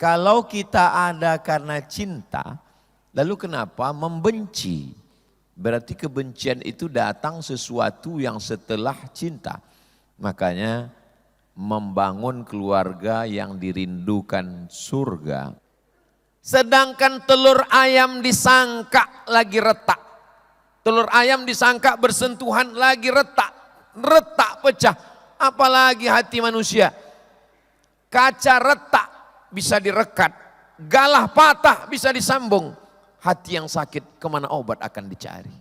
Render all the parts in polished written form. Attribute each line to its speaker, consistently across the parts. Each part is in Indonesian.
Speaker 1: Kalau kita ada karena cinta, lalu kenapa membenci? Berarti kebencian itu datang sesuatu yang setelah cinta. Makanya membangun keluarga yang dirindukan surga. Sedangkan telur ayam disangka lagi retak. Telur ayam disangka bersentuhan lagi retak. Retak pecah. Apalagi hati manusia. Kaca retak bisa direkat. Galah patah bisa disambung. Hati yang sakit kemana obat akan dicari.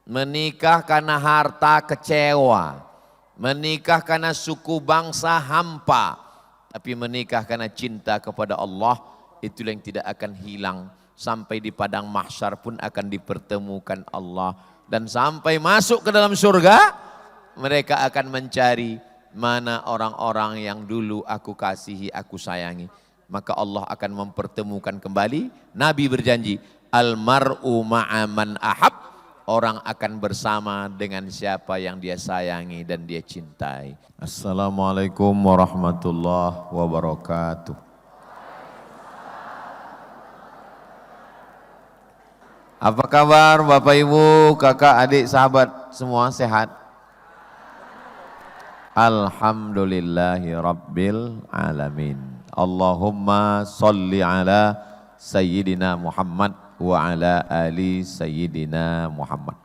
Speaker 1: Menikah karena harta kecewa. Menikah karena suku bangsa hampa. Tapi menikah karena cinta kepada Allah, itulah yang tidak akan hilang. Sampai di padang mahsyar pun akan dipertemukan Allah. Dan sampai masuk ke dalam surga, mereka akan mencari mana orang-orang yang dulu aku kasihi, aku sayangi. Maka Allah akan mempertemukan kembali. Nabi berjanji, almar'u ma'aman ahab. Orang akan bersama dengan siapa yang dia sayangi dan dia cintai. Assalamualaikum warahmatullahi wabarakatuh. Apa kabar Bapak Ibu, kakak, adik, sahabat semua sehat? Alhamdulillahi rabbil alamin. Allahumma salli ala Sayyidina Muhammad wa ala ali Sayyidina Muhammad.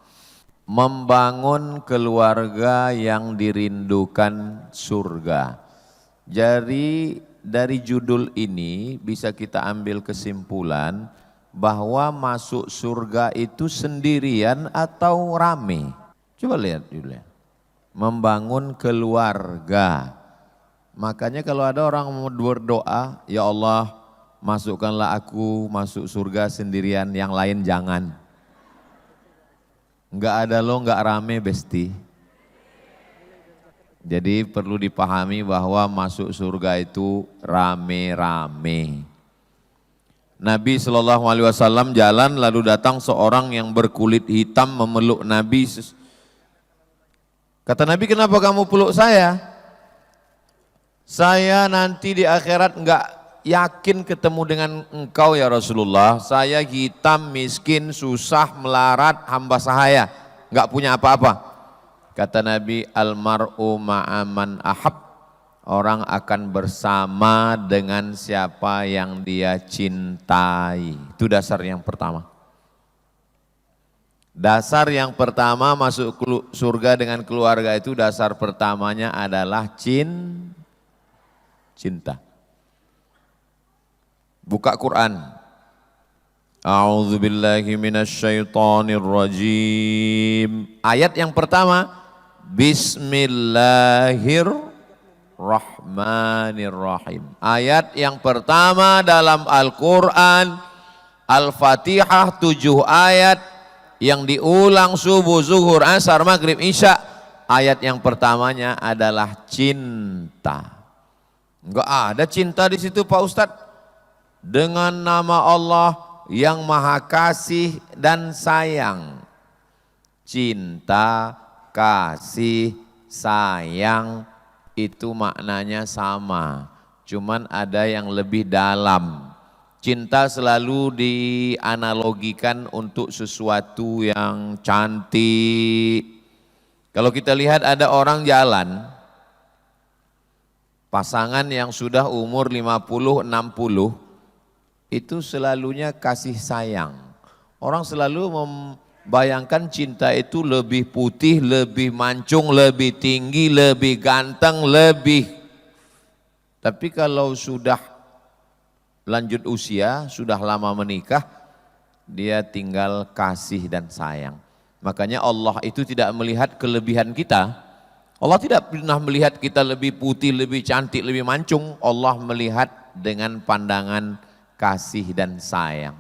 Speaker 1: Membangun keluarga yang dirindukan surga. Jadi dari judul ini bisa kita ambil kesimpulan bahwa masuk surga itu sendirian atau rame. Coba lihat judulnya. Membangun keluarga. Makanya kalau ada orang mau berdoa, ya Allah, masukkanlah aku masuk surga sendirian, yang lain jangan. Enggak ada lo, enggak rame besti. Jadi perlu dipahami bahwa masuk surga itu rame-rame. Nabi SAW jalan lalu datang seorang yang berkulit hitam memeluk Nabi. Kata Nabi, kenapa kamu peluk saya? Saya nanti di akhirat enggak yakin ketemu dengan engkau ya Rasulullah. Saya hitam, miskin, susah, melarat, hamba sahaya, enggak punya apa-apa. Kata Nabi, almar'u ma'aman ahab. Orang akan bersama dengan siapa yang dia cintai. Itu dasar yang pertama. Dasar yang pertama masuk surga dengan keluarga itu, dasar pertamanya adalah cinta. Buka Quran. A'udzubillahi minasyaitonirrajim. Ayat yang pertama, Bismillahirrahmanirrahim. Ayat yang pertama dalam Al-Quran, Al-Fatihah 7 ayat yang diulang subuh, zuhur, asar, maghrib, isya. Ayat yang pertamanya adalah cinta. Enggak ada cinta di situ Pak Ustadz. Dengan nama Allah yang maha kasih dan sayang. Cinta, kasih, sayang itu maknanya sama. Cuman ada yang lebih dalam. Cinta selalu dianalogikan untuk sesuatu yang cantik. Kalau kita lihat ada orang jalan, pasangan yang sudah umur 50, 60, itu selalunya kasih sayang. Orang selalu membayangkan cinta itu lebih putih, lebih mancung, lebih tinggi, lebih ganteng, lebih. Tapi kalau sudah lanjut usia, sudah lama menikah, dia tinggal kasih dan sayang. Makanya Allah itu tidak melihat kelebihan kita. Allah tidak pernah melihat kita lebih putih, lebih cantik, lebih mancung. Allah melihat dengan pandangan kasih dan sayang.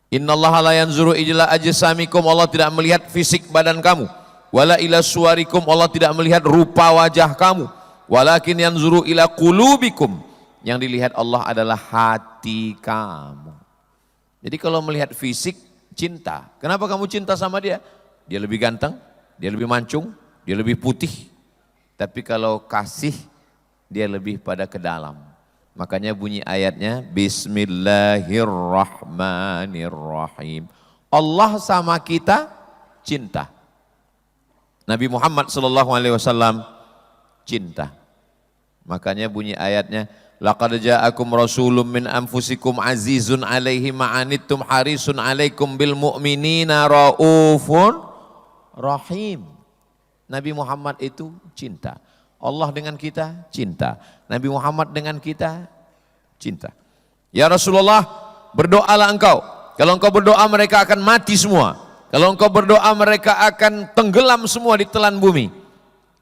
Speaker 1: Innallaha la yanzuru ila ajsamikum, Allah tidak melihat fisik badan kamu. Wala ila suwarikum, Allah tidak melihat rupa wajah kamu. Walakin yanzuru ila qulubikum, yang dilihat Allah adalah hati kamu. Jadi kalau melihat fisik, cinta. Kenapa kamu cinta sama dia? Dia lebih ganteng, dia lebih mancung, dia lebih putih. Tapi kalau kasih, dia lebih pada ke dalam. Makanya bunyi ayatnya Bismillahirrahmanirrahim. Allah sama kita cinta. Nabi Muhammad SAW cinta. Makanya bunyi ayatnya Laqad ja'akum rasulun min anfusikum azizun alaihi ma'anittum harisun alaikum bil mu'minina raufun rahim. Nabi Muhammad itu cinta. Allah dengan kita cinta. Nabi Muhammad dengan kita cinta. Ya Rasulullah, berdoalah engkau. Kalau engkau berdoa mereka akan mati semua. Kalau engkau berdoa mereka akan tenggelam semua di telan bumi.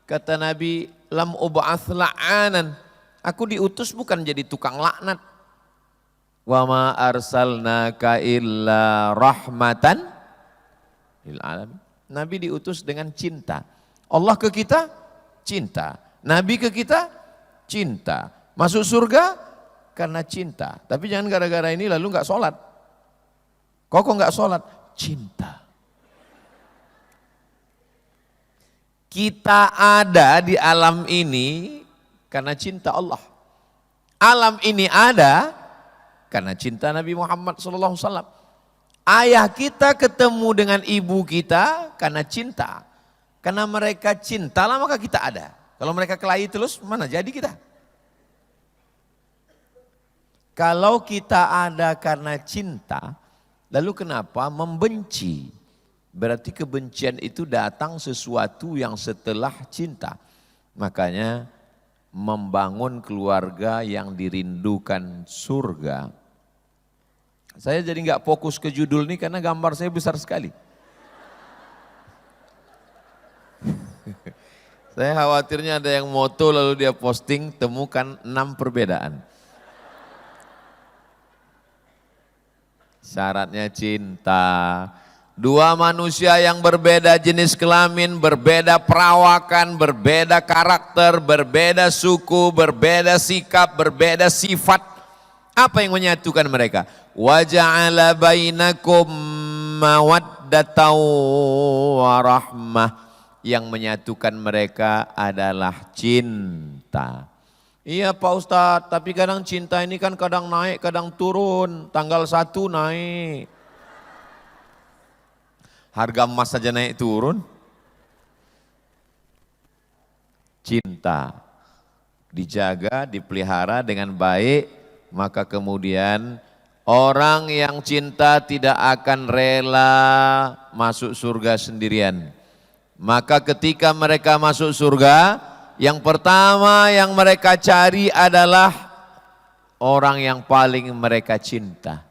Speaker 1: Kata Nabi, lam ub'ats la'anan. Aku diutus bukan jadi tukang laknat. Wa ma arsalnaka illa rahmatan lil alamin. Nabi diutus dengan cinta. Allah ke kita cinta. Nabi ke kita cinta. Masuk surga karena cinta. Tapi jangan gara-gara ini lalu enggak sholat. Kok enggak sholat? Cinta. Kita ada di alam ini karena cinta Allah. Alam ini ada karena cinta Nabi Muhammad SAW. Ayah kita ketemu dengan ibu kita karena cinta. Karena mereka cinta lah maka kita ada. Kalau mereka kelahi terus mana jadi kita? Kalau kita ada karena cinta, lalu kenapa membenci? Berarti kebencian itu datang sesuatu yang setelah cinta. Makanya membangun keluarga yang dirindukan surga. Saya jadi nggak fokus ke judul ini karena gambar saya besar sekali. Saya khawatirnya ada yang moto lalu dia posting temukan 6 perbedaan. Syaratnya cinta. Dua manusia yang berbeda jenis kelamin, berbeda perawakan, berbeda karakter, berbeda suku, berbeda sikap, berbeda sifat. Apa yang menyatukan mereka? Wa ja'ala bainakum mawaddatan wa rahmah. Yang menyatukan mereka adalah cinta. Iya Pak Ustadz, tapi kadang cinta ini kan kadang naik, kadang turun. Tanggal 1 naik. Harga emas saja naik turun. Cinta dijaga, dipelihara dengan baik, maka kemudian orang yang cinta tidak akan rela masuk surga sendirian. Maka ketika mereka masuk surga, yang pertama yang mereka cari adalah orang yang paling mereka cinta.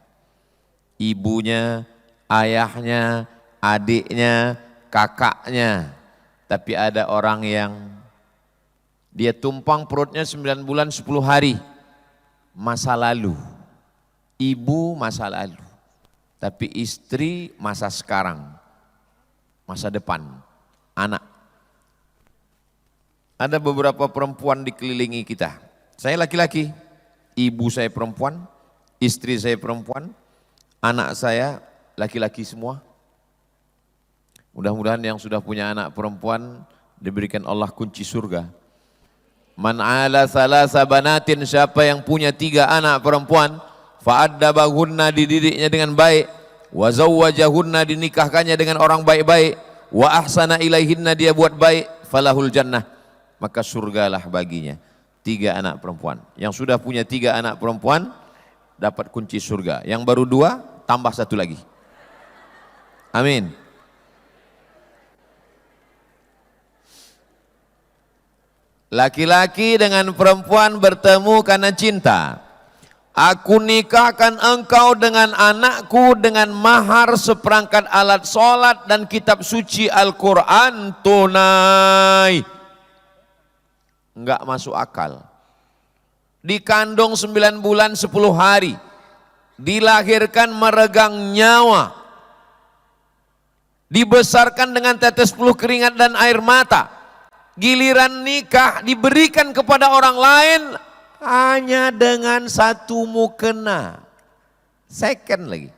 Speaker 1: Ibunya, ayahnya, adiknya, kakaknya. Tapi ada orang yang dia tumpang perutnya 9 bulan 10 hari. Masa lalu. Ibu masa lalu. Tapi istri masa sekarang. Masa depan. Anak. Ada beberapa perempuan dikelilingi kita. Saya laki-laki, ibu saya perempuan, istri saya perempuan, anak saya laki-laki semua. Mudah-mudahan yang sudah punya anak perempuan diberikan Allah kunci surga. Man ala salasa banatin, siapa yang punya 3 anak perempuan, fa'addabahunna, dididiknya dengan baik, wa zawwajahunna, dinikahkannya dengan orang baik-baik, wa ahsana ilaihinna, dia buat baik, falahul jannah, maka surgalah baginya. 3 anak perempuan. Yang sudah punya 3 anak perempuan dapat kunci surga. Yang baru 2 tambah 1 lagi. Amin. Laki-laki dengan perempuan bertemu karena cinta. Aku nikahkan engkau dengan anakku dengan mahar seperangkat alat sholat dan kitab suci Al-Quran tunai. Enggak masuk akal. Dikandung 9 bulan 10 hari. Dilahirkan meregang nyawa. Dibesarkan dengan tetes peluh keringat dan air mata. Giliran nikah diberikan kepada orang lain hanya dengan 1 mukena. Second lagi.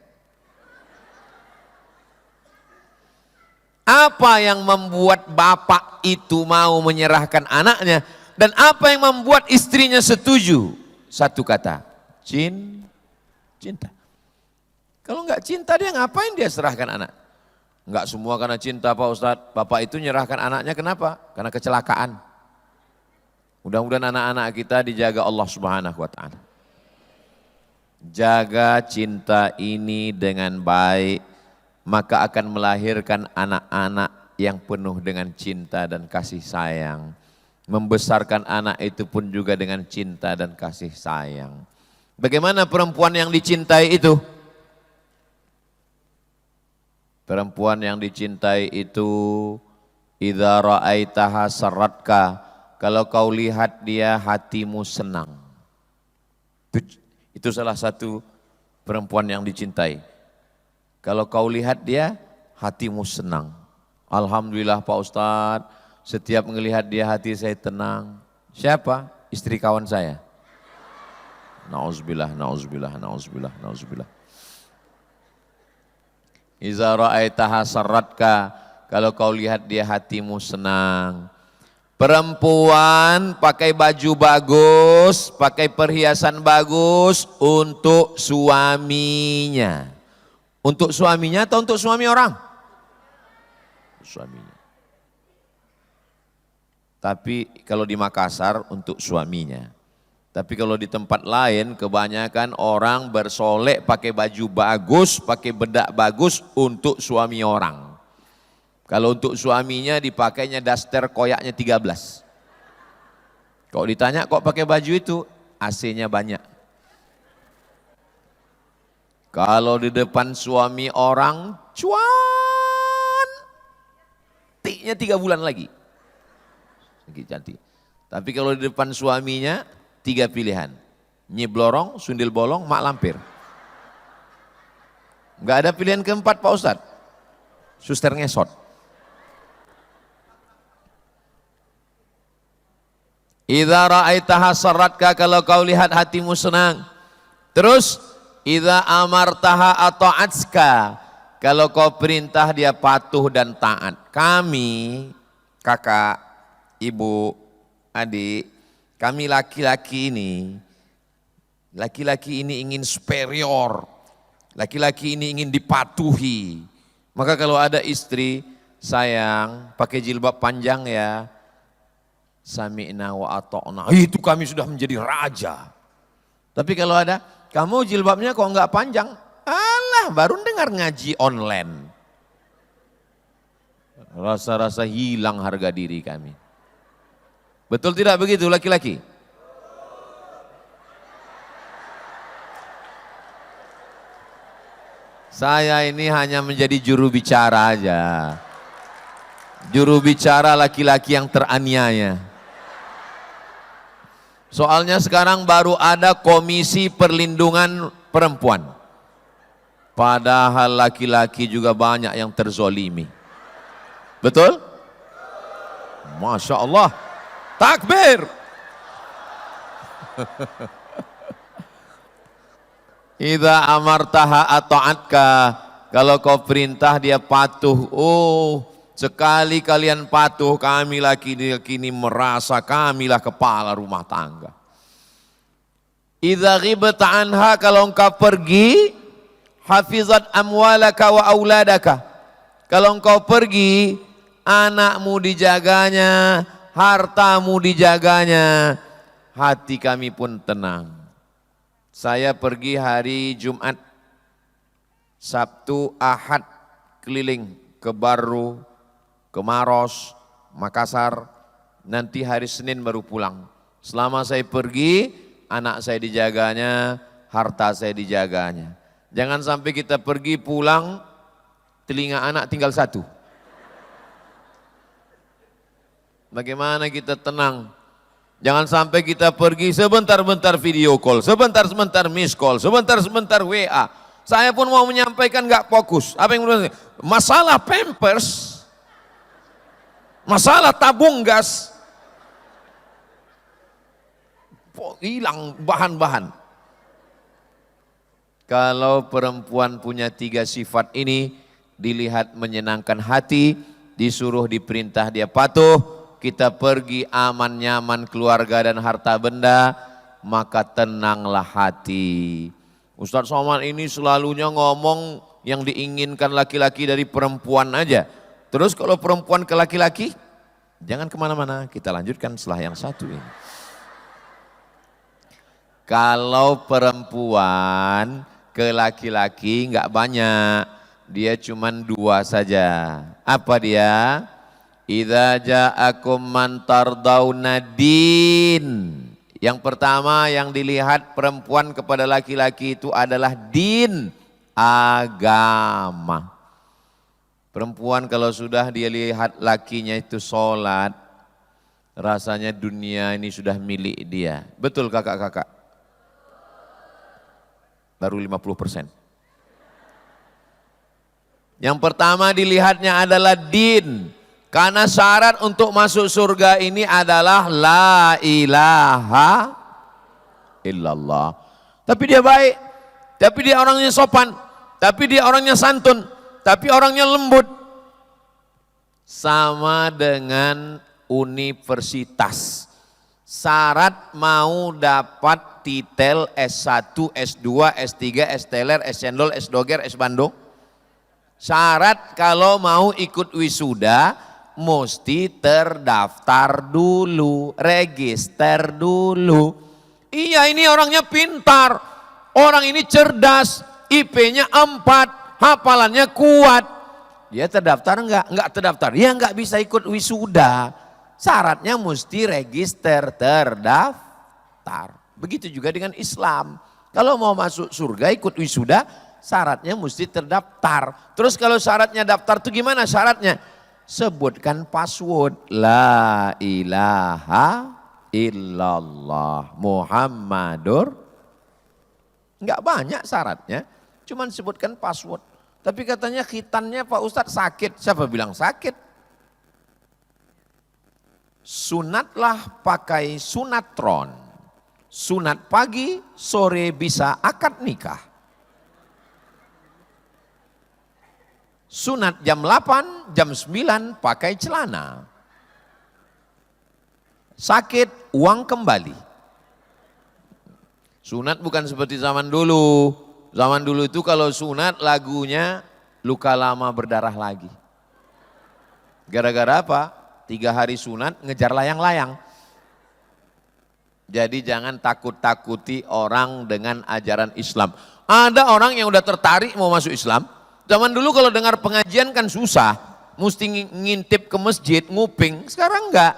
Speaker 1: Apa yang membuat bapak itu mau menyerahkan anaknya? Dan apa yang membuat istrinya setuju? satu kata, cinta. Kalau nggak cinta dia ngapain dia serahkan anak? Nggak semua karena cinta Pak Ustadz. Bapak itu nyerahkan anaknya kenapa? Karena kecelakaan. Mudah-mudahan anak-anak kita dijaga Allah Subhanahu wa Ta'ala. Jaga cinta ini dengan baik, maka akan melahirkan anak-anak yang penuh dengan cinta dan kasih sayang. Membesarkan anak itu pun juga dengan cinta dan kasih sayang. Bagaimana perempuan yang dicintai itu? Perempuan yang dicintai itu, idza ra'aitaha sarratka, kalau kau lihat dia hatimu senang. Itu salah satu perempuan yang dicintai. Kalau kau lihat dia hatimu senang. Alhamdulillah Pak Ustadz, setiap melihat dia hati saya tenang. Siapa? Istri kawan saya. Nauzubillah. Iza ra'aitaha sarratka, kalau kau lihat dia hatimu senang. Perempuan pakai baju bagus, pakai perhiasan bagus untuk suaminya. Untuk suaminya atau untuk suami orang? Suaminya. Tapi kalau di Makassar untuk suaminya. Tapi kalau di tempat lain kebanyakan orang bersolek pakai baju bagus, pakai bedak bagus untuk suami orang. Kalau untuk suaminya dipakainya daster koyaknya 13. Kalau ditanya kok pakai baju itu, AC-nya banyak. Kalau di depan suami orang, cuan, tiknya 3 bulan lagi. Cantik. Tapi kalau di depan suaminya, 3 pilihan, Nyi Blorong, Sundil Bolong, Mak Lampir. Enggak ada pilihan keempat Pak Ustadz, suster ngesot. Idza ra'aitaha sarratka, kalau kau lihat hatimu senang. Terus, idza amartaha ata'atska, kalau kau perintah dia patuh dan taat. Kami, kakak, ibu, adik, kami laki-laki ini ingin superior, laki-laki ini ingin dipatuhi. Maka kalau ada istri, sayang pakai jilbab panjang ya, sami'na wa ata'na, itu kami sudah menjadi raja. Tapi kalau ada, kamu jilbabnya kok enggak panjang, alah baru dengar ngaji online. Rasa-rasa hilang harga diri kami. Betul tidak begitu laki-laki? Saya ini hanya menjadi juru bicara aja. Juru bicara laki-laki yang teraniaya. Soalnya sekarang baru ada Komisi Perlindungan Perempuan. Padahal laki-laki juga banyak yang terzolimi. Betul? Masya Allah. Takbir. Idza amartaha ata'atka, kalau kau perintah dia patuh. Oh, sekali kalian patuh, kami laki-laki ini merasa kamilah kepala rumah tangga. Idza ghibta anha, kalau engkau pergi, hafizat amwalaka wa auladaka. Kalau engkau pergi, anakmu dijaganya, hartamu dijaganya, hati kami pun tenang. Saya pergi hari Jumat, Sabtu, Ahad keliling ke Baru, ke Maros, Makassar, nanti hari Senin baru pulang. Selama saya pergi, anak saya dijaganya, harta saya dijaganya. Jangan sampai kita pergi pulang, telinga anak tinggal 1. Bagaimana kita tenang? Jangan sampai kita pergi sebentar-bentar video call, sebentar-sebentar miss call, sebentar-sebentar WA. Saya pun mau menyampaikan nggak fokus. Apa yang menurut saya? Masalah pampers, masalah tabung gas, hilang bahan-bahan. Kalau perempuan punya 3 sifat ini, dilihat menyenangkan hati, disuruh diperintah dia patuh, kita pergi aman nyaman keluarga dan harta benda, maka tenanglah hati. Ustadz Somad ini selalunya ngomong yang diinginkan laki-laki dari perempuan aja. Terus kalau perempuan ke laki-laki, jangan kemana-mana, kita lanjutkan setelah yang satu ini. Kalau perempuan ke laki-laki enggak banyak, dia cuman 2 saja. Apa dia? Idza ja'akum man tardawna din. Yang pertama yang dilihat perempuan kepada laki-laki itu adalah din, agama. Perempuan kalau sudah dia lihat lakinya itu sholat, rasanya dunia ini sudah milik dia. Betul kakak-kakak? Baru 50%. Yang pertama dilihatnya adalah din. Karena syarat untuk masuk surga ini adalah la ilaha illallah. Tapi dia baik, tapi dia orangnya sopan, tapi dia orangnya santun, tapi orangnya lembut. Sama dengan universitas. Syarat mau dapat titel S1, S2, S3, S teler, S cendol, S doger, S bandung. Syarat kalau mau ikut wisuda mesti terdaftar dulu, register dulu. Iya, ini orangnya pintar, orang ini cerdas, IP-nya 4, hafalannya kuat. Dia terdaftar enggak? Enggak terdaftar. Ya enggak bisa ikut wisuda. Syaratnya mesti register terdaftar. Begitu juga dengan Islam. Kalau mau masuk surga ikut wisuda, syaratnya mesti terdaftar. Terus kalau syaratnya daftar itu gimana syaratnya? Sebutkan password. La ilaha illallah Muhammadur. Enggak banyak syaratnya, cuman sebutkan password. Tapi katanya khitannya Pak Ustadz sakit. Siapa bilang sakit? Sunatlah pakai sunatron. Sunat pagi, sore bisa akad nikah. Sunat jam 8, jam 9 pakai celana. Sakit, uang kembali. Sunat bukan seperti zaman dulu. Zaman dulu itu kalau sunat lagunya luka lama berdarah lagi. Gara-gara apa? 3 hari sunat ngejar layang-layang. Jadi jangan takut-takuti orang dengan ajaran Islam. Ada orang yang udah tertarik mau masuk Islam. Zaman dulu kalau dengar pengajian kan susah. Mesti ngintip ke masjid, nguping. Sekarang enggak.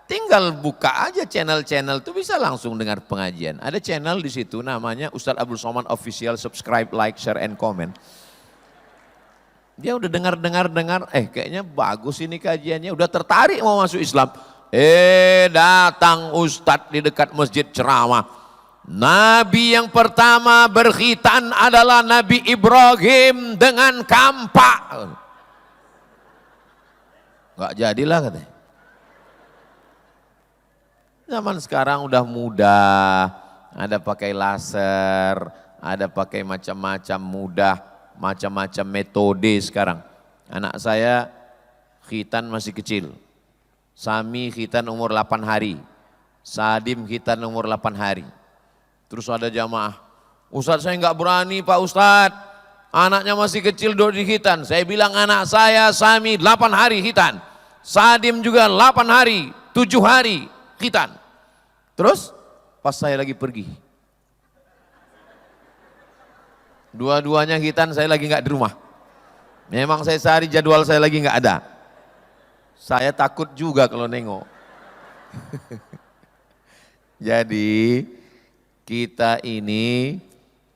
Speaker 1: Tinggal buka aja channel-channel itu bisa langsung dengar pengajian. Ada channel di situ namanya Ustadz Abdul Somad Official, subscribe, like, share, and comment. Dia udah dengar, kayaknya bagus ini kajiannya, udah tertarik mau masuk Islam. Datang Ustadz di dekat masjid ceramah. Nabi yang pertama berkhitan adalah Nabi Ibrahim dengan kampak. Gak jadilah katanya. Zaman sekarang udah mudah, ada pakai laser, ada pakai macam-macam mudah, macam-macam metode sekarang. Anak saya khitan masih kecil, Sami khitan umur 8 hari, Sadim khitan umur 8 hari. Terus ada jamaah, Ustadz saya enggak berani Pak Ustadz, anaknya masih kecil duduk di khitan. Saya bilang anak saya Sami 8 hari khitan, Sadim juga 8 hari, 7 hari khitan. Terus pas saya lagi pergi, dua-duanya khitan, saya lagi enggak di rumah. Memang saya sehari jadwal saya lagi enggak ada. Saya takut juga kalau nengok. Jadi kita ini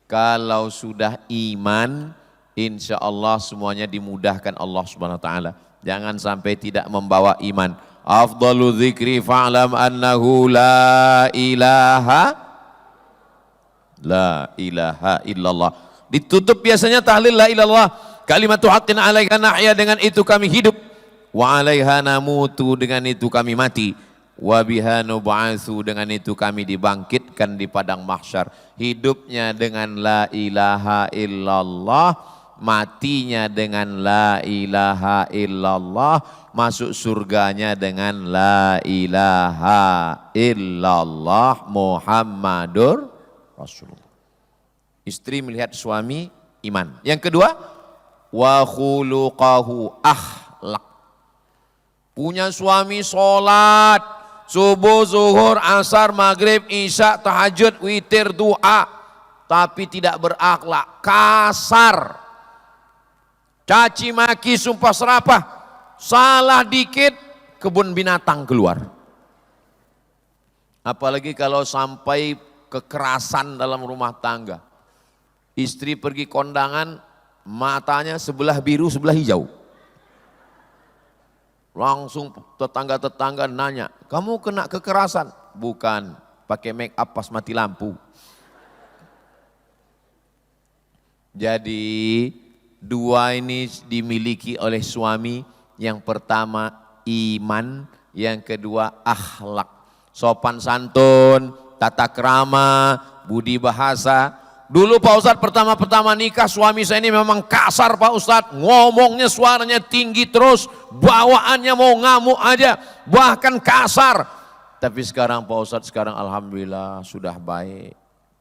Speaker 1: kalau sudah iman, insya Allah semuanya dimudahkan Allah Subhanahu Wa Taala. Jangan sampai tidak membawa iman. Afdalu dzikri fa'lam annahu la ilaha illallah. Ditutup biasanya tahlil la ilallah. Kalimatu haqqin 'alaika nahya, dengan itu kami hidup. Wa 'alaiha namutu, dengan itu kami mati. Wa biha nub'atsu, dengan itu kami dibangkitkan di padang mahsyar. Hidupnya dengan la ilaha illallah, matinya dengan la ilaha illallah, masuk surganya dengan la ilaha illallah Muhammadur Rasulullah. Istri melihat suami iman. Yang kedua, wa khuluqahu akhlak. Punya suami sholat, subuh, zuhur, asar, maghrib, isya, tahajud, witir, doa, tapi tidak berakhlak, kasar, caci maki, sumpah serapah, salah dikit kebun binatang keluar. Apalagi kalau sampai kekerasan dalam rumah tangga. Istri pergi kondangan, matanya sebelah biru, sebelah hijau. Langsung tetangga-tetangga nanya, kamu kena kekerasan? Bukan, pakai make up pas mati lampu. Jadi dua ini dimiliki oleh suami. Yang pertama iman, yang kedua akhlak. Sopan santun, tata krama, budi bahasa. Dulu Pak Ustadz pertama-pertama nikah, suami saya ini memang kasar Pak Ustadz, ngomongnya suaranya tinggi terus, bawaannya mau ngamuk aja, bahkan kasar. Tapi sekarang Pak Ustadz, sekarang alhamdulillah sudah baik.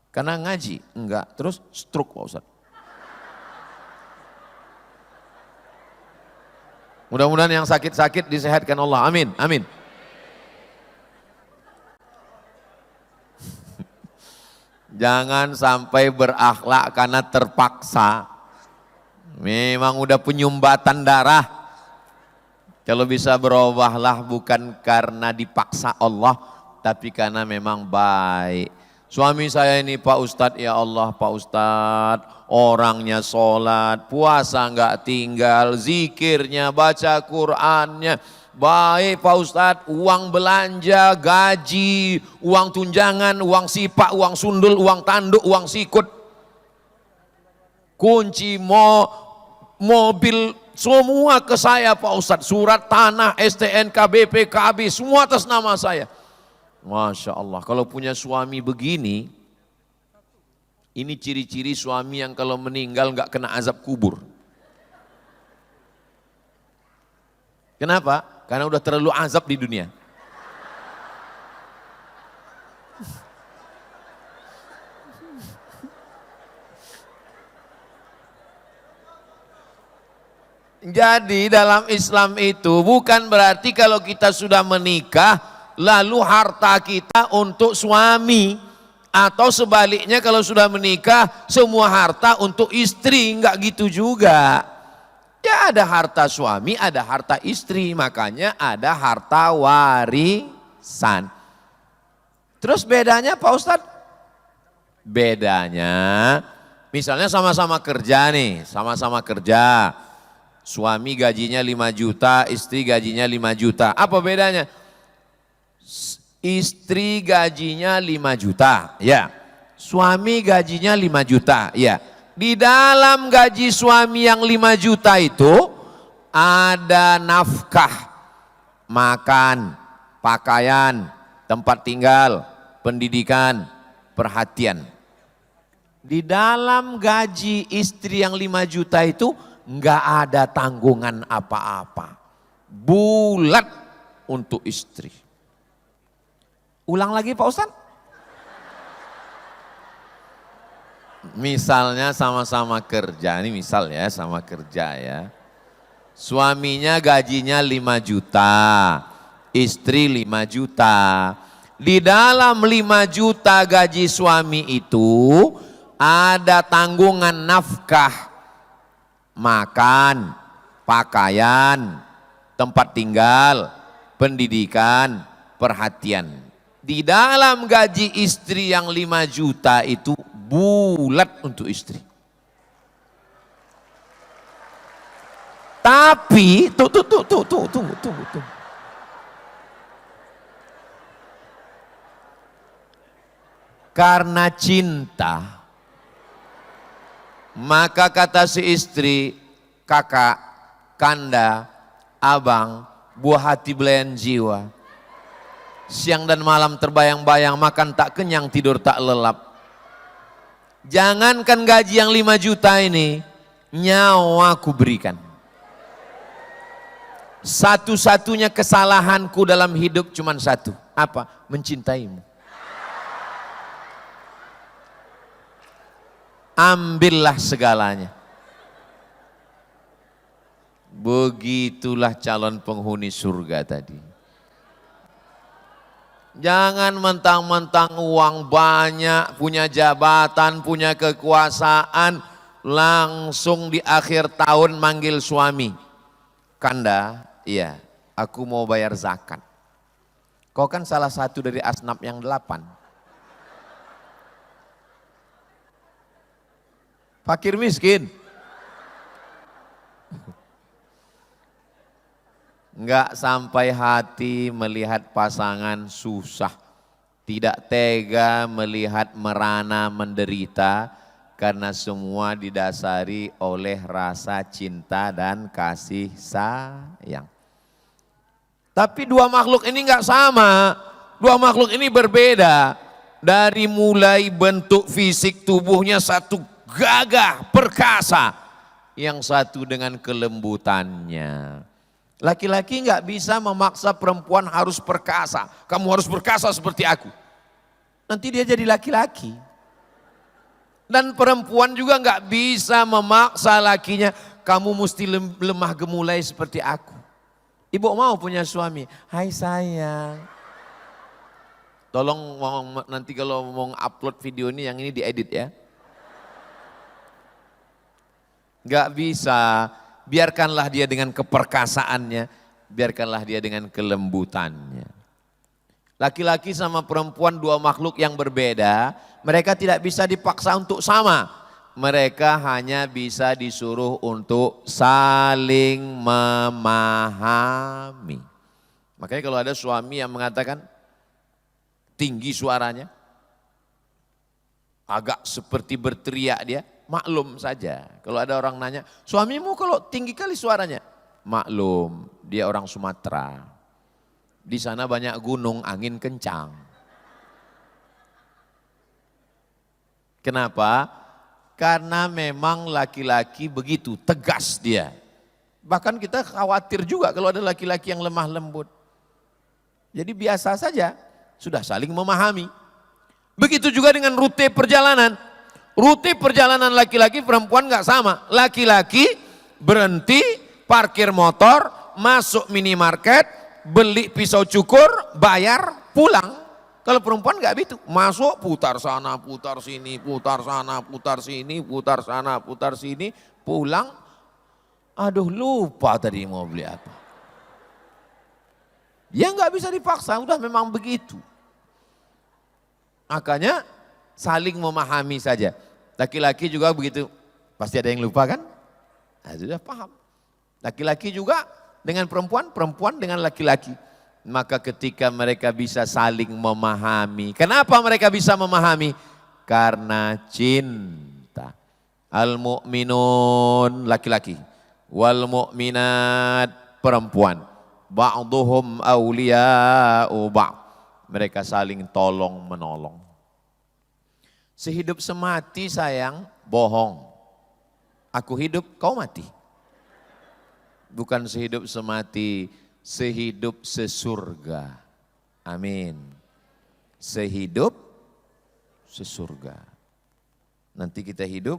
Speaker 1: Karena ngaji, enggak, terus stroke Pak Ustadz. Mudah-mudahan yang sakit-sakit disehatkan Allah, amin, amin. Jangan sampai berakhlak karena terpaksa. Memang udah penyumbatan darah. Kalau bisa berubahlah bukan karena dipaksa Allah, tapi karena memang baik. Suami saya ini Pak Ustadz, ya Allah Pak Ustadz, orangnya sholat, puasa enggak tinggal, zikirnya, baca Qur'annya. Baik Pak Ustadz, uang belanja, gaji, uang tunjangan, uang sipak, uang sundul, uang tanduk, uang sikut, kunci mobil, semua ke saya Pak Ustadz. Surat tanah, STNK, BPKB, semua atas nama saya. Masya Allah, kalau punya suami begini, ini ciri-ciri suami yang kalau meninggal nggak kena azab kubur. Kenapa? Karena udah terlalu azab di dunia. Jadi dalam Islam itu bukan berarti kalau kita sudah menikah lalu harta kita untuk suami, atau sebaliknya kalau sudah menikah semua harta untuk istri, enggak gitu juga. Ya ada harta suami, ada harta istri, makanya ada harta warisan. Terus bedanya Pak Ustadz? Bedanya, misalnya sama-sama kerja nih, sama-sama kerja. Suami gajinya 5 juta, istri gajinya 5 juta. Apa bedanya? Istri gajinya 5 juta, ya. Suami gajinya 5 juta, ya. Di dalam gaji suami yang 5 juta itu ada nafkah, makan, pakaian, tempat tinggal, pendidikan, perhatian. Di dalam gaji istri yang 5 juta itu enggak ada tanggungan apa-apa. Bulat untuk istri. Ulang lagi Pak Ustadz. Misalnya sama-sama kerja, ini misal ya, sama kerja ya. Suaminya gajinya 5 juta, istri 5 juta. Di dalam 5 juta gaji suami itu ada tanggungan nafkah, makan, pakaian, tempat tinggal, pendidikan, perhatian. Di dalam gaji istri yang 5 juta itu bulat untuk istri. Tapi tunggu. Karena cinta, maka kata si istri, kakak, kanda, abang, buah hati belayan jiwa. Siang dan malam terbayang-bayang, makan tak kenyang, tidur tak lelap. Jangankan gaji yang 5 juta ini, nyawa ku berikan. Satu-satunya kesalahanku dalam hidup cuma satu. Apa? Mencintaimu. Ambillah segalanya. Begitulah calon penghuni surga tadi. Jangan mentang-mentang uang banyak, punya jabatan, punya kekuasaan, langsung di akhir tahun manggil suami. Kanda, iya, aku mau bayar zakat. Kau kan salah satu dari asnaf yang 8. Fakir miskin. Enggak sampai hati melihat pasangan susah. Tidak tega melihat merana menderita karena semua didasari oleh rasa cinta dan kasih sayang. Tapi dua makhluk ini enggak sama. Dua makhluk ini berbeda. Dari mulai bentuk fisik tubuhnya satu gagah, perkasa. Yang satu dengan kelembutannya. Laki-laki nggak bisa memaksa perempuan harus perkasa. Kamu harus perkasa seperti aku. Nanti dia jadi laki-laki. Dan perempuan juga nggak bisa memaksa lakinya. Kamu mesti lemah gemulai seperti aku. Ibu mau punya suami. Hai sayang. Tolong nanti kalau mau upload video ini yang ini diedit ya. Nggak bisa. Biarkanlah dia dengan keperkasaannya, biarkanlah dia dengan kelembutannya. Laki-laki sama perempuan dua makhluk yang berbeda, mereka tidak bisa dipaksa untuk sama. Mereka hanya bisa disuruh untuk saling memahami. Makanya kalau ada suami yang mengatakan tinggi suaranya, agak seperti berteriak dia, maklum saja. Kalau ada orang nanya, suamimu kalau tinggi kali suaranya? Maklum, dia orang Sumatera. Di sana banyak gunung, angin kencang. Kenapa? Karena memang laki-laki begitu, tegas dia. Bahkan kita khawatir juga kalau ada laki-laki yang lemah lembut. Jadi biasa saja, sudah saling memahami. Begitu juga dengan rute perjalanan. Rute perjalanan laki-laki perempuan nggak sama. Laki-laki berhenti, parkir motor, masuk minimarket, beli pisau cukur, bayar, pulang. Kalau perempuan nggak begitu, masuk putar sana, putar sini, putar sana, putar sini, putar sana, putar sini, pulang. Aduh lupa tadi mau beli apa. Ya nggak bisa dipaksa, udah memang begitu. Makanya saling memahami saja. Laki-laki juga begitu, pasti ada yang lupa kan? Nah, sudah paham. Laki-laki juga dengan perempuan, perempuan dengan laki-laki. Maka ketika mereka bisa saling memahami. Kenapa mereka bisa memahami? Karena cinta. Al-mu'minun laki-laki. Wal mu'minat perempuan. Ba'duhum awliya'u ba'. Mereka saling tolong menolong. Sehidup semati sayang, bohong. Aku hidup, kau mati. Bukan sehidup semati, sehidup sesurga. Amin. Sehidup sesurga. Nanti kita hidup,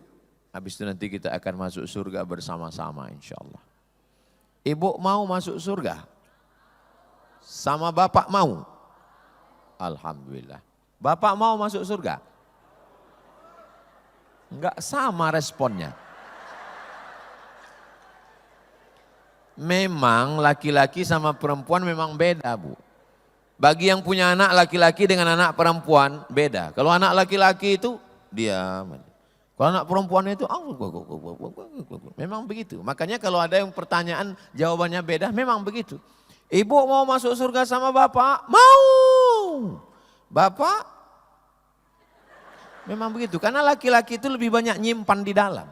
Speaker 1: habis itu nanti kita akan masuk surga bersama-sama insya Allah. Ibu mau masuk surga? Sama bapak mau? Alhamdulillah. Bapak mau masuk surga? Enggak sama responnya. Memang laki-laki sama perempuan memang beda Bu. Bagi yang punya anak laki-laki dengan anak perempuan beda. Kalau anak laki-laki itu diam. Kalau anak perempuan itu memang begitu. Makanya kalau ada yang pertanyaan jawabannya beda memang begitu. Ibu mau masuk surga sama bapak? Mau. Bapak? Memang begitu, karena laki-laki itu lebih banyak nyimpan di dalam.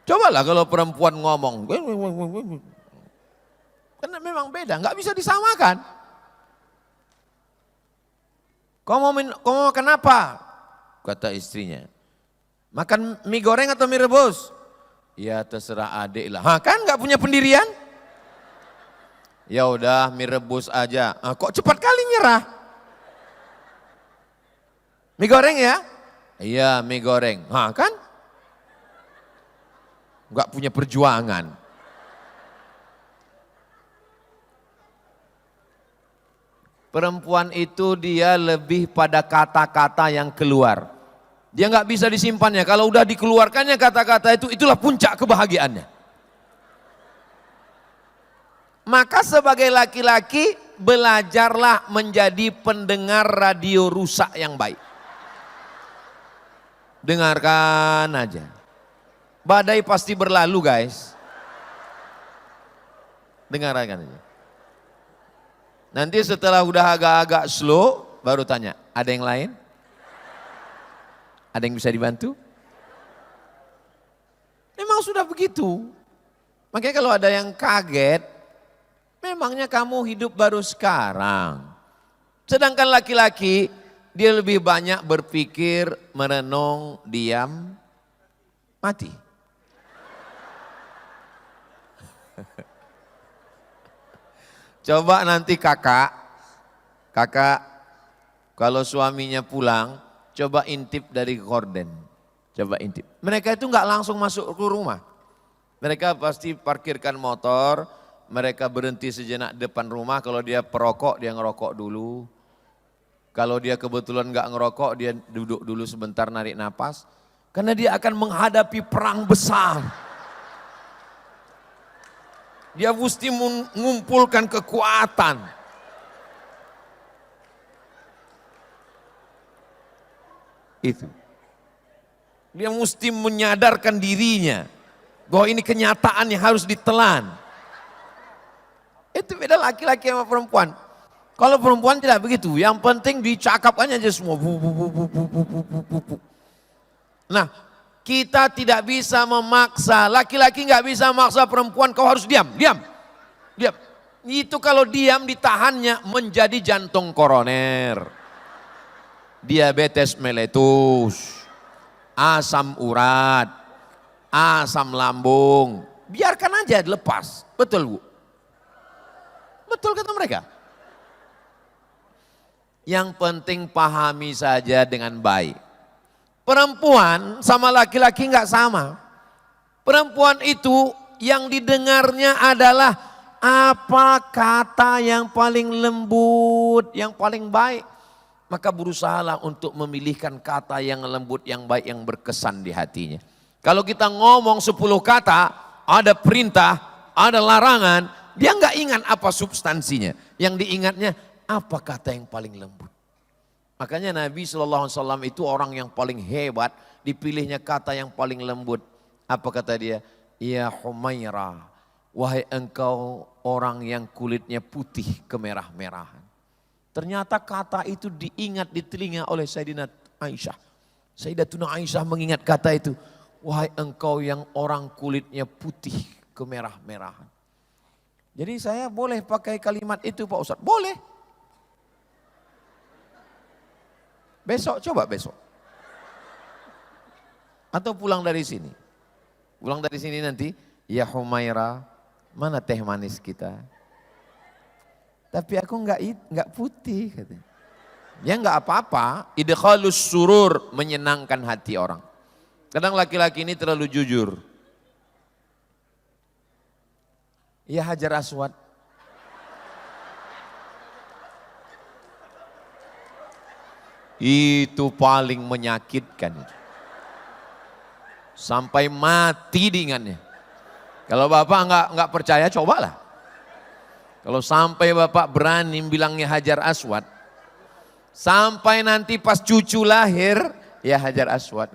Speaker 1: Cobalah kalau perempuan ngomong, karena memang beda, nggak bisa disamakan. Kau mau kenapa? Kata istrinya, Makan mie goreng atau mie rebus? Ya terserah adik lah. Kan nggak punya pendirian? Ya udah mie rebus aja. Kok cepat kali nyerah? Mie goreng ya? Iya mie goreng. Kan? Nggak punya perjuangan. Perempuan itu dia lebih pada kata-kata yang keluar. Dia nggak bisa disimpannya. Kalau udah dikeluarkannya kata-kata itu, itulah puncak kebahagiaannya. Maka sebagai laki-laki, belajarlah menjadi pendengar radio rusak yang baik. Dengarkan aja. Badai pasti berlalu guys. Dengarkan aja. Nanti setelah udah agak-agak slow, baru tanya, ada yang lain? Ada yang bisa dibantu? Memang sudah begitu. Makanya kalau ada yang kaget, memangnya kamu hidup baru sekarang. Sedangkan laki-laki, dia lebih banyak berpikir, merenung, diam, mati. Coba nanti kakak kalau suaminya pulang, coba intip dari gorden. Coba intip. Mereka itu nggak langsung masuk ke rumah. Mereka pasti parkirkan motor, mereka berhenti sejenak depan rumah. Kalau dia perokok, dia ngerokok dulu. Kalau dia kebetulan nggak ngerokok, dia duduk dulu sebentar narik napas. Karena dia akan menghadapi perang besar. Dia mesti mengumpulkan kekuatan. Itu. Dia mesti menyadarkan dirinya bahwa ini kenyataan yang harus ditelan. Itu beda laki-laki sama perempuan. Kalau perempuan tidak begitu, yang penting dicakapkan aja semua. Nah, kita tidak bisa memaksa, laki-laki nggak bisa memaksa perempuan, kau harus diam. Itu kalau diam ditahannya menjadi jantung koroner, diabetes meletus, asam urat, asam lambung. Biarkan aja dilepas, betul Bu? Betul kata mereka. Yang penting pahami saja dengan baik. Perempuan sama laki-laki nggak sama. Perempuan itu yang didengarnya adalah apa kata yang paling lembut, yang paling baik. Maka berusahalah untuk memilihkan kata yang lembut, yang baik, yang berkesan di hatinya. Kalau kita ngomong 10 kata, ada perintah, ada larangan, dia nggak ingat apa substansinya. Yang diingatnya apa kata yang paling lembut. Makanya Nabi SAW itu orang yang paling hebat, dipilihnya kata yang paling lembut. Apa kata dia? Ya Humairah, wahai engkau orang yang kulitnya putih kemerah-merahan. Ternyata kata itu diingat di telinga oleh Sayyidina Aisyah. Sayyidatuna Aisyah mengingat kata itu. Wahai engkau yang orang kulitnya putih kemerah-merahan. Jadi saya boleh pakai kalimat itu Pak Ustadz? Boleh. Besok, coba besok. Atau pulang dari sini. Pulang dari sini nanti, ya Humaira, mana teh manis kita? Tapi aku enggak putih katanya. Ya enggak apa-apa, idkhalus surur, menyenangkan hati orang. Kadang laki-laki ini terlalu jujur. Ya Hajar Aswad. Itu paling menyakitkan. Sampai mati diingatnya. Kalau Bapak enggak percaya, cobalah. Kalau sampai Bapak berani bilangnya Hajar Aswad, sampai nanti pas cucu lahir, ya Hajar Aswad.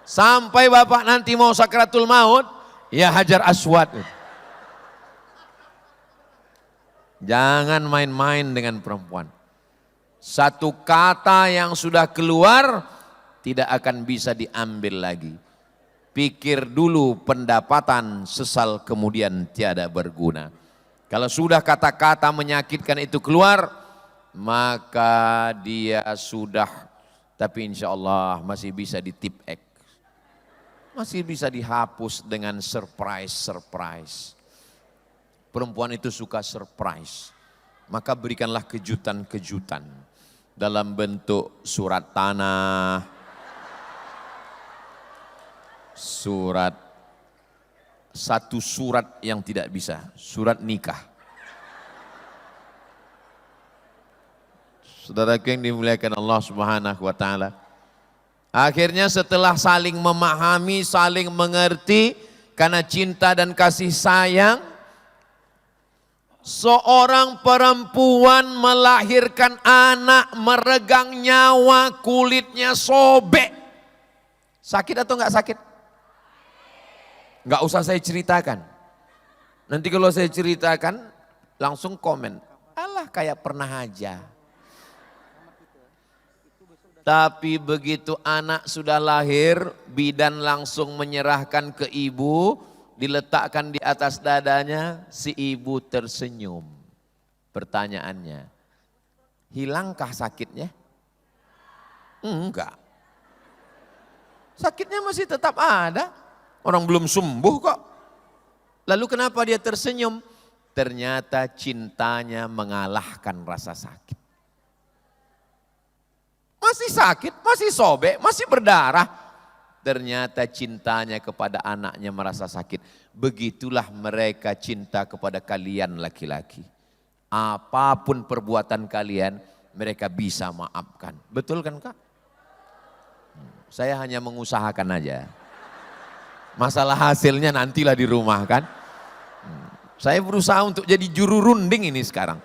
Speaker 1: Sampai Bapak nanti mau sakratul maut, ya Hajar Aswad. Jangan main-main dengan perempuan. Satu kata yang sudah keluar tidak akan bisa diambil lagi. Pikir dulu pendapatan, sesal kemudian tiada berguna. Kalau sudah kata-kata menyakitkan itu keluar, maka dia sudah, tapi insya Allah masih bisa ditip-ek. Masih bisa dihapus dengan surprise. Perempuan itu suka surprise. Maka berikanlah kejutan-kejutan dalam bentuk surat tanah, satu surat yang tidak bisa, surat nikah. Saudaraku yang dimuliakan Allah Subhanahu wa taala. Akhirnya setelah saling memahami, saling mengerti karena cinta dan kasih sayang, seorang perempuan melahirkan anak meregang nyawa, kulitnya sobek. Sakit atau enggak sakit? Enggak usah saya ceritakan. Nanti kalau saya ceritakan langsung komen, alah kayak pernah aja. Tapi begitu anak sudah lahir, bidan langsung menyerahkan ke ibu, diletakkan di atas dadanya, si ibu tersenyum. Pertanyaannya, hilangkah sakitnya? Enggak. Sakitnya masih tetap ada, orang belum sembuh kok. Lalu kenapa dia tersenyum? Ternyata cintanya mengalahkan rasa sakit. Masih sakit, masih sobek, masih berdarah. Ternyata cintanya kepada anaknya merasa sakit. Begitulah mereka cinta kepada kalian laki-laki. Apapun perbuatan kalian, mereka bisa maafkan. Betul kan Kak? Saya hanya mengusahakan aja. Masalah hasilnya nantilah di rumah kan. Saya berusaha untuk jadi juru runding ini sekarang.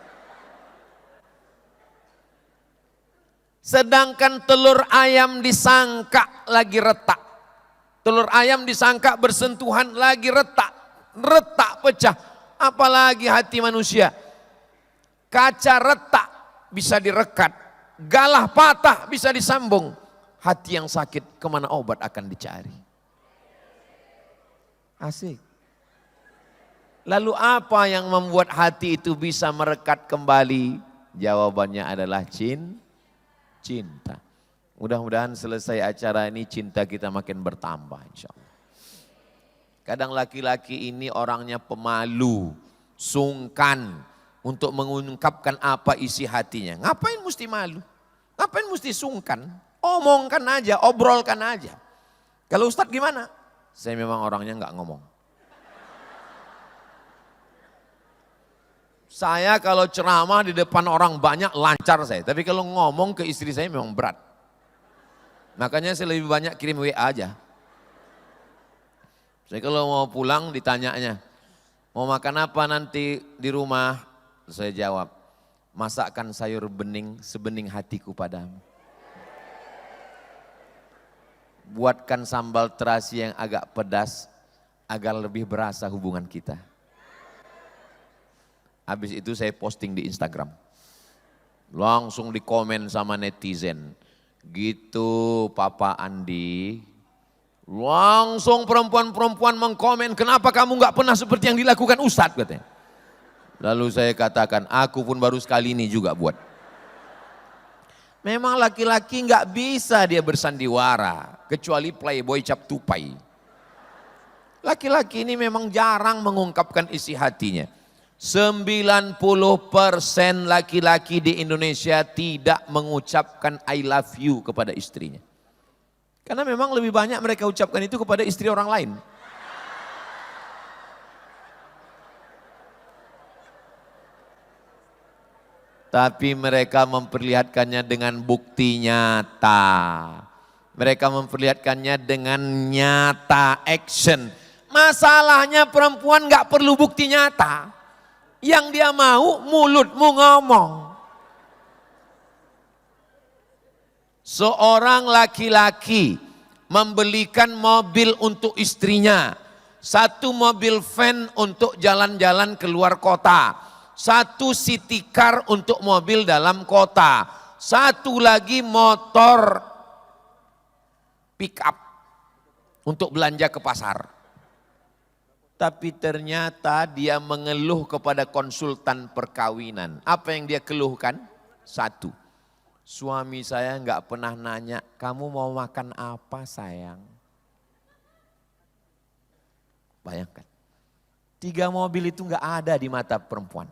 Speaker 1: Sedangkan telur ayam disangka lagi retak. Telur ayam disangka bersentuhan lagi retak. Retak pecah. Apalagi hati manusia. Kaca retak bisa direkat. Galah patah bisa disambung. Hati yang sakit kemana obat akan dicari. Asik. Lalu apa yang membuat hati itu bisa merekat kembali? Jawabannya adalah cinta. Mudah-mudahan selesai acara ini cinta kita makin bertambah insya Allah. Kadang laki-laki ini orangnya pemalu, sungkan untuk mengungkapkan apa isi hatinya. Ngapain mesti malu? Ngapain mesti sungkan? Omongkan aja, obrolkan aja. Kalau Ustadz gimana? Saya memang orangnya enggak ngomong. Saya kalau ceramah di depan orang banyak lancar saya. Tapi kalau ngomong ke istri saya memang berat. Makanya saya lebih banyak kirim WA aja. Saya kalau mau pulang ditanyanya, mau makan apa nanti di rumah? Saya jawab, masakkan sayur bening sebening hatiku padamu. Buatkan sambal terasi yang agak pedas agar lebih berasa hubungan kita. Habis itu saya posting di Instagram. Langsung dikomen sama netizen. Gitu Papa Andi. Langsung perempuan-perempuan mengkomen, kenapa kamu nggak pernah seperti yang dilakukan Ustadz katanya. Lalu saya katakan, aku pun baru sekali ini juga buat. Memang laki-laki nggak bisa dia bersandiwara, kecuali playboy cap tupai. Laki-laki ini memang jarang mengungkapkan isi hatinya. 90% laki-laki di Indonesia tidak mengucapkan I love you kepada istrinya. Karena memang lebih banyak mereka ucapkan itu kepada istri orang lain. Tapi mereka memperlihatkannya dengan bukti nyata. Mereka memperlihatkannya dengan nyata, action. Masalahnya perempuan gak perlu bukti nyata. Yang dia mau mulutmu ngomong. Seorang laki-laki membelikan mobil untuk istrinya. Satu mobil van untuk jalan-jalan keluar kota. Satu city car untuk mobil dalam kota. Satu lagi motor pick up untuk belanja ke pasar. Tapi ternyata dia mengeluh kepada konsultan perkawinan. Apa yang dia keluhkan? Satu, suami saya nggak pernah nanya, kamu mau makan apa sayang? Bayangkan. 3 mobil itu enggak ada di mata perempuan.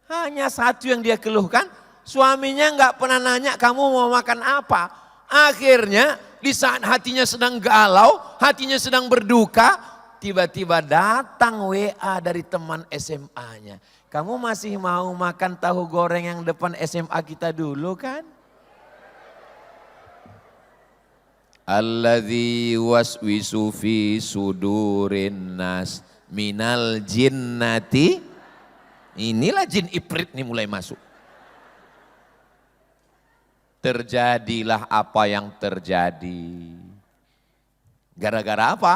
Speaker 1: Hanya satu yang dia keluhkan, suaminya enggak pernah nanya kamu mau makan apa. Akhirnya di saat hatinya sedang galau, hatinya sedang berduka, tiba-tiba datang WA dari teman SMA-nya. Kamu masih mau makan tahu goreng yang depan SMA kita dulu kan? Alladzi waswisu fi sudurin nas minal jinnati. Inilah jin ifrit nih mulai masuk. Terjadilah apa yang terjadi. Gara-gara apa?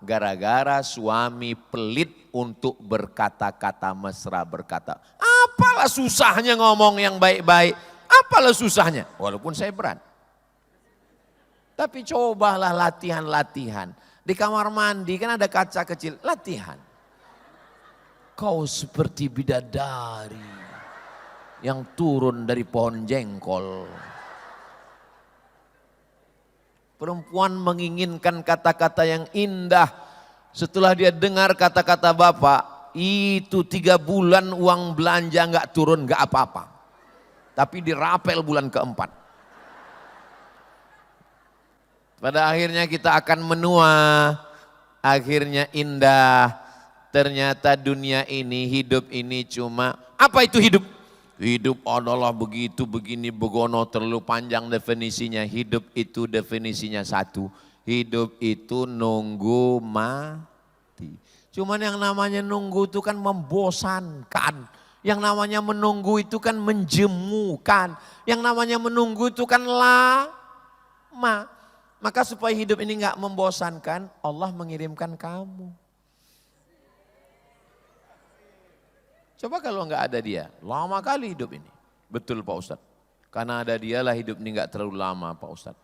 Speaker 1: Gara-gara suami pelit untuk berkata-kata mesra, berkata, apalah susahnya ngomong yang baik-baik, apalah susahnya, walaupun saya berat. Tapi cobalah latihan-latihan. Di kamar mandi kan ada kaca kecil, latihan. Kau seperti bidadari yang turun dari pohon jengkol. Perempuan menginginkan kata-kata yang indah. Setelah dia dengar kata-kata bapak, itu 3 bulan uang belanja nggak turun, nggak apa-apa. Tapi dirapel bulan keempat. Pada akhirnya kita akan menua, akhirnya indah. Ternyata dunia ini, hidup ini cuma, apa itu hidup? Hidup adalah begitu, begini, begono, terlalu panjang definisinya. Hidup itu definisinya satu, hidup itu nunggu mati. Cuman yang namanya nunggu itu kan membosankan. Yang namanya menunggu itu kan menjemukan. Yang namanya menunggu itu kan lama. Maka supaya hidup ini enggak membosankan, Allah mengirimkan kamu. Coba kalau enggak ada dia, lama kali hidup ini. Betul Pak Ustadz. Karena ada dia lah hidup ini enggak terlalu lama Pak Ustadz.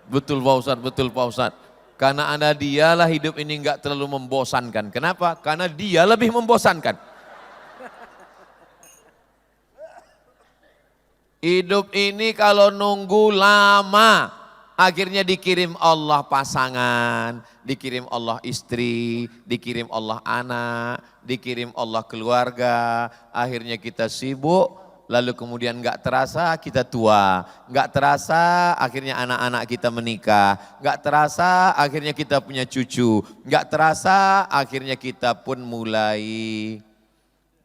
Speaker 1: Betul Pak Ustadz, betul Pak Ustadz. Karena ada dia lah hidup ini enggak terlalu membosankan. Kenapa? Karena dia lebih membosankan. Hidup ini kalau nunggu lama, akhirnya dikirim Allah pasangan, dikirim Allah istri, dikirim Allah anak, dikirim Allah keluarga. Akhirnya kita sibuk, lalu kemudian gak terasa kita tua, gak terasa akhirnya anak-anak kita menikah, gak terasa akhirnya kita punya cucu, gak terasa akhirnya kita pun mulai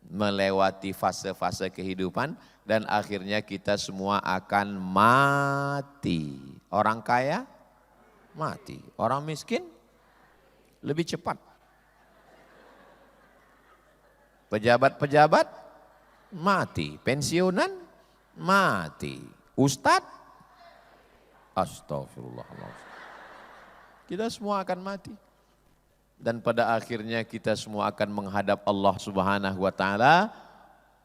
Speaker 1: melewati fase-fase kehidupan. Dan akhirnya kita semua akan mati. Orang kaya mati, orang miskin lebih cepat. Pejabat-pejabat mati, pensiunan mati, ustadz astagfirullahaladzim. Kita semua akan mati. Dan pada akhirnya kita semua akan menghadap Allah Subhanahu wa taala.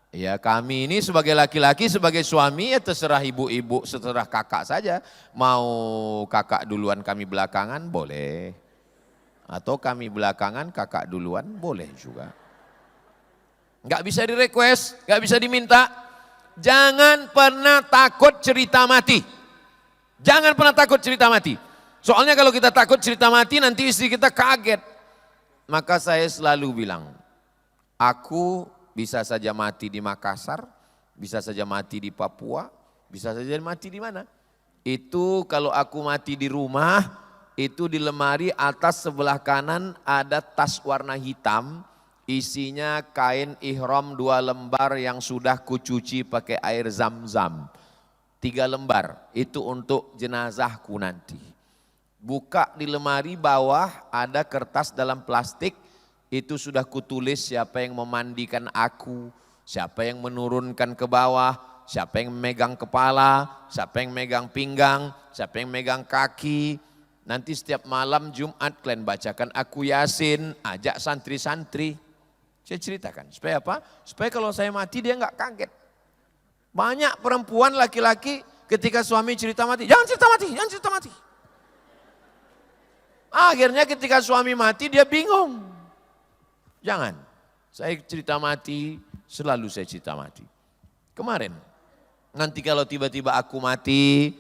Speaker 1: Ya kami ini sebagai laki-laki, sebagai suami ya terserah ibu-ibu, terserah kakak saja. Mau kakak duluan kami belakangan boleh. Atau kami belakangan kakak duluan boleh juga. Enggak bisa di request, enggak bisa diminta. Jangan pernah takut cerita mati. Jangan pernah takut cerita mati. Soalnya kalau kita takut cerita mati nanti istri kita kaget. Maka saya selalu bilang, aku bisa saja mati di Makassar, bisa saja mati di Papua, bisa saja mati di mana. Itu kalau aku mati di rumah, itu di lemari atas sebelah kanan ada tas warna hitam, isinya kain ihram 2 lembar yang sudah kucuci pakai air zam-zam. 3 lembar, itu untuk jenazahku nanti. Buka di lemari bawah ada kertas dalam plastik, itu sudah kutulis siapa yang memandikan aku, siapa yang menurunkan ke bawah, siapa yang memegang kepala, siapa yang megang pinggang, siapa yang megang kaki. Nanti setiap malam Jumat kalian bacakan aku Yasin, ajak santri-santri. Saya ceritakan, supaya apa? Supaya kalau saya mati dia enggak kaget. Banyak perempuan laki-laki ketika suami cerita mati, jangan cerita mati, jangan cerita mati. Akhirnya ketika suami mati dia bingung. Jangan, saya cerita mati, selalu saya cerita mati. Kemarin, nanti kalau tiba-tiba aku mati,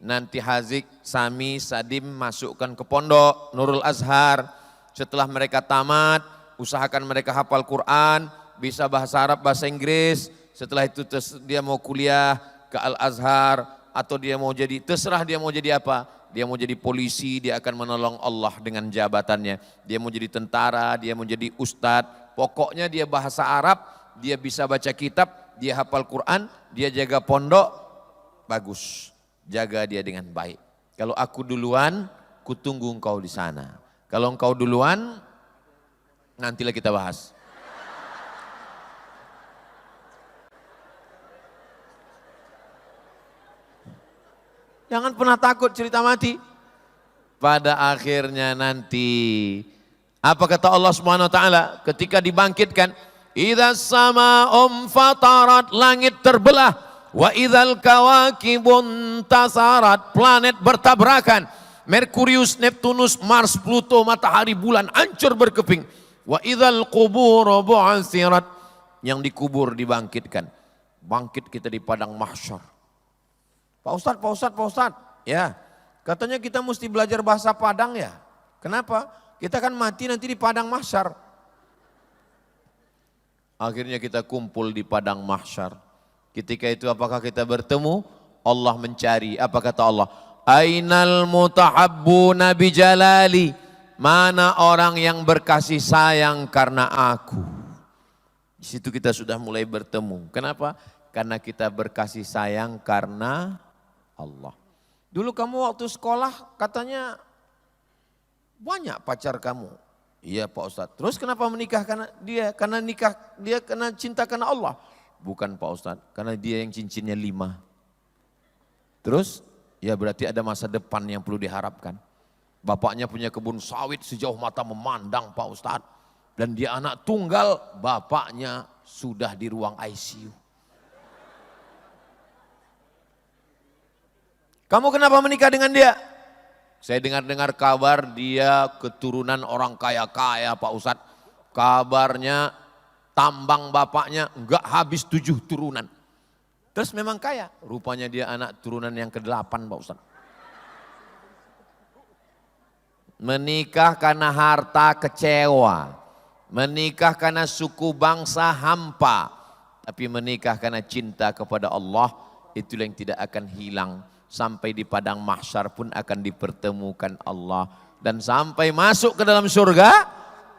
Speaker 1: nanti Hazik, Sami, Sadim masukkan ke pondok Nurul Azhar. Setelah mereka tamat, usahakan mereka hafal Quran, bisa bahasa Arab, bahasa Inggris. Setelah itu dia mau kuliah ke Al-Azhar atau dia mau jadi, terserah dia mau jadi apa. Dia mau jadi polisi, dia akan menolong Allah dengan jabatannya. Dia mau jadi tentara, dia mau jadi ustadz. Pokoknya dia bahasa Arab, dia bisa baca kitab, dia hafal Quran, dia jaga pondok, bagus. Jaga dia dengan baik. Kalau aku duluan, ku tunggu engkau di sana. Kalau engkau duluan, nantilah kita bahas. Jangan pernah takut cerita mati. Pada akhirnya nanti, apa kata Allah Subhanahu wa taala ketika dibangkitkan? Idza sama'um fatarat, langit terbelah. Wa idzal kawakibun tasarat, planet bertabrakan. Merkurius, Neptunus, Mars, Pluto, matahari, bulan hancur berkeping. Wa idzal qubur bu'athirat, yang dikubur dibangkitkan. Bangkit kita di padang mahsyar. Pak Ustadz, ya katanya kita mesti belajar bahasa Padang ya. Kenapa? Kita kan mati nanti di padang mahsyar. Akhirnya kita kumpul di padang mahsyar. Ketika itu apakah kita bertemu? Allah mencari, apa kata Allah? Ainal mutahabbuna bijalali, mana orang yang berkasih sayang karena aku. Di situ kita sudah mulai bertemu. Kenapa? Karena kita berkasih sayang karena Allah. Dulu kamu waktu sekolah katanya banyak pacar kamu. Iya Pak Ustadz. Terus kenapa menikah karena dia? Karena nikah dia karena cinta karena Allah. Bukan Pak Ustadz, karena dia yang cincinnya 5. Terus ya berarti ada masa depan yang perlu diharapkan. Bapaknya punya kebun sawit sejauh mata memandang Pak Ustadz. Dan dia anak tunggal, bapaknya sudah di ruang ICU. Kamu kenapa menikah dengan dia? Saya dengar-dengar kabar dia keturunan orang kaya-kaya Pak Ustadz. Kabarnya tambang bapaknya enggak habis 7 turunan. Terus memang kaya. Rupanya dia anak turunan yang ke-8 Pak Ustadz. Menikah karena harta kecewa. Menikah karena suku bangsa hampa. Tapi menikah karena cinta kepada Allah, itulah yang tidak akan hilang. Sampai di padang mahsyar pun akan dipertemukan Allah. Dan sampai masuk ke dalam surga,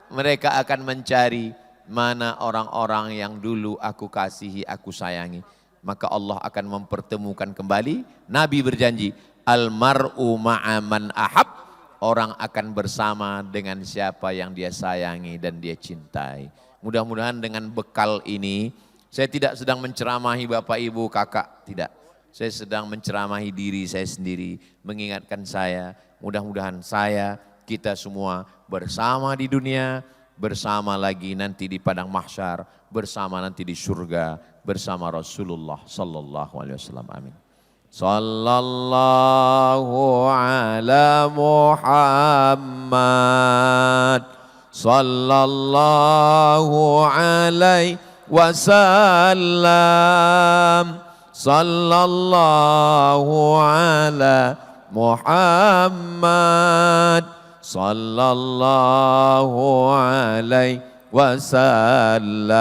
Speaker 1: mereka akan mencari mana orang-orang yang dulu aku kasihi, aku sayangi. Maka Allah akan mempertemukan kembali. Nabi berjanji, almar'u ma'aman ahab. Orang akan bersama dengan siapa yang dia sayangi dan dia cintai. Mudah-mudahan dengan bekal ini, saya tidak sedang menceramahi Bapak Ibu Kakak, tidak. Saya sedang menceramahi diri saya sendiri, mengingatkan saya, mudah-mudahan saya, kita semua bersama di dunia, bersama lagi nanti di padang mahsyar, bersama nanti di surga, bersama Rasulullah sallallahu alaihi wasallam. Amin. Sallallahu ala Muhammad, sallallahu alaihi wasallam. Sallallahu ala Muhammad, sallallahu alaihi wasallam.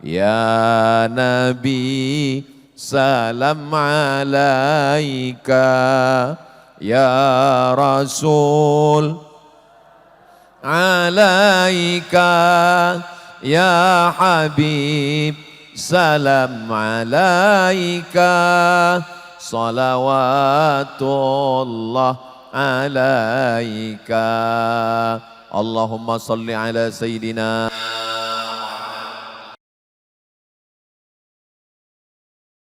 Speaker 1: Ya Nabi, salam alaika. Ya Rasul, alaika. Ya Habib, salam alaika. Salawatullah alaika. Allahumma salli ala Sayyidina